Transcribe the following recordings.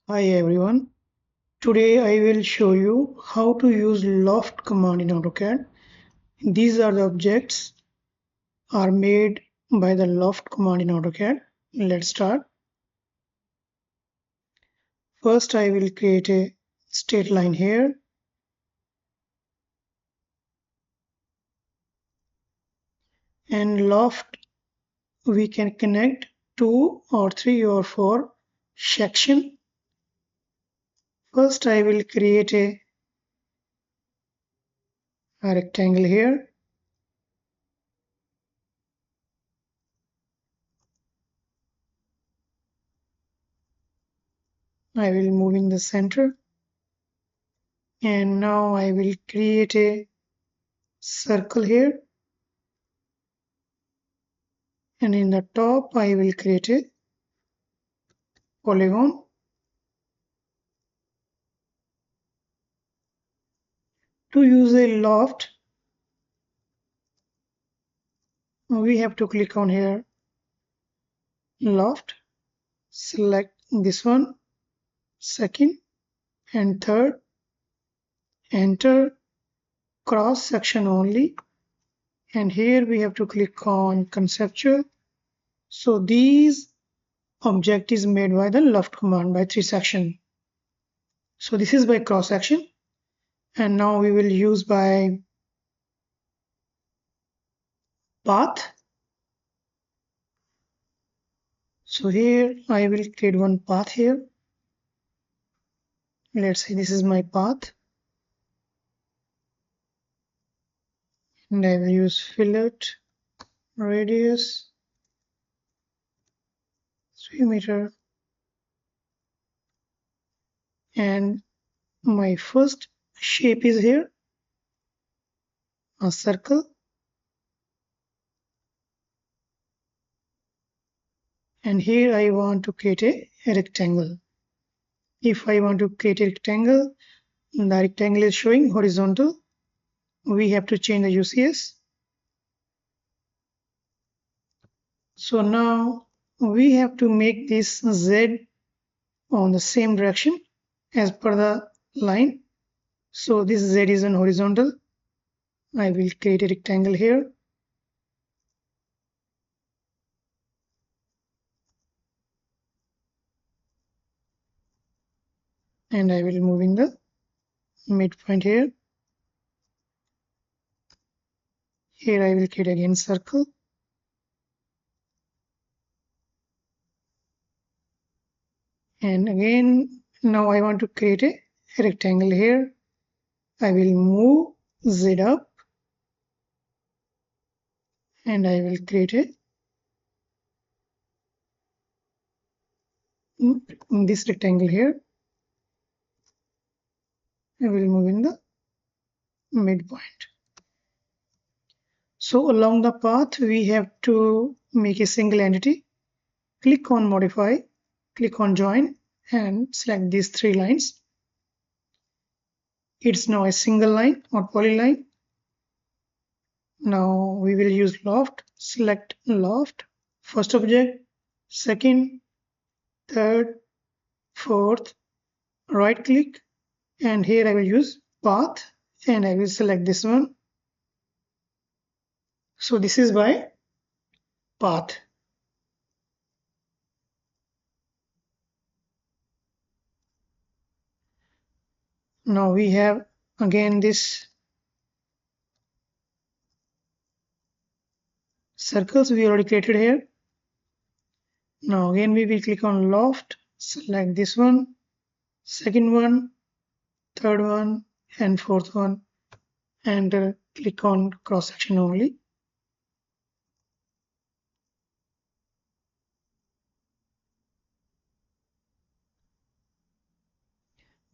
Hi everyone. Today I will show you how to use Loft command in AutoCAD. These are the objects are made by the Loft command in AutoCAD. Let's start. First I will create a straight line here. And Loft we can connect 2 or 3 or 4 section. First I will create a rectangle here. I will move in the center. And now I will create a circle here. And in the top I will create a polygon. To use a loft, we have to click on here, loft, select this one, second and third, enter cross section only, and here we have to click on conceptual. So these object is made by the loft command by 3 section. So this is by cross section, and now we will use by path. So here I will create one path here. Let's say this is my path, and I will use fillet radius 3 meter, and my first shape is here, a circle, and here I want to create a rectangle. If I want to create a rectangle, the rectangle is showing horizontal, we have to change the UCS. So now we have to make this Z on the same direction as per the line. So this Z is on horizontal. I will create a rectangle here. And I will move in the midpoint here. Here I will create again circle. And again, now I want to create a rectangle here. I will move Z up, and I will create this rectangle here. I will move in the midpoint. So along the path, we have to make a single entity. Click on modify, click on join, and select these 3 lines. It's now a single line or polyline. Now we will use loft. Select loft, first object, second, third, fourth, right click, and here I will use path, and I will select this one. So this is by path. Now we have again this circles we already created here. Now again we will click on loft, select this one, second one, third one, and fourth one, and click on cross section only.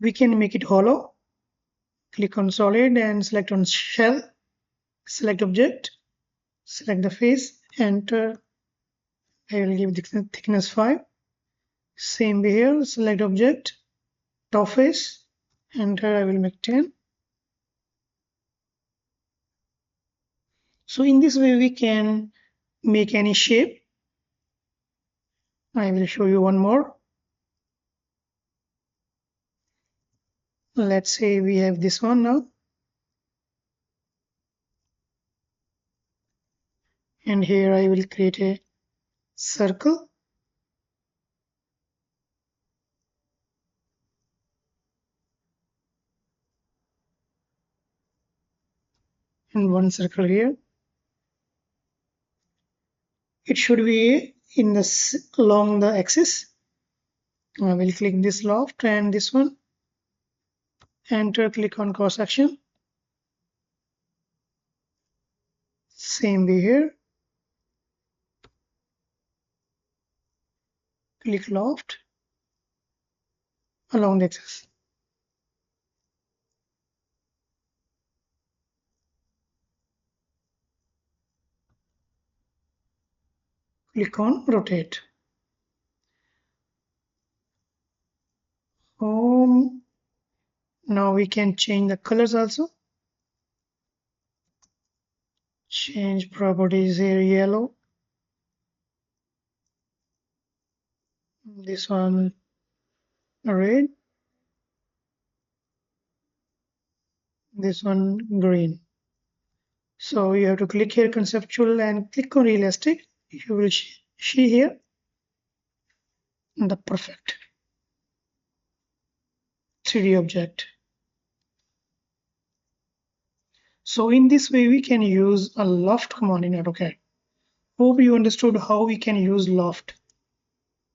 We can make it hollow. Click on solid and select on shell, select object, select the face, enter. I will give thickness 5. Same way here, select object, top face, enter. I will make 10. So in this way we can make any shape. I will show you one more. Let's say we have this one now. And here I will create a circle. And one circle here. It should be in the along the axis. I will click this loft and this one. Enter, click on cross section. Same way here. Click loft along the axis. Click on rotate. Now we can change the colors also. Change properties here, yellow. This one red. This one green. So you have to click here conceptual and click on realistic. You will see here the perfect 3D object. So in this way we can use a loft command in AutoCAD. Hope you understood how we can use loft.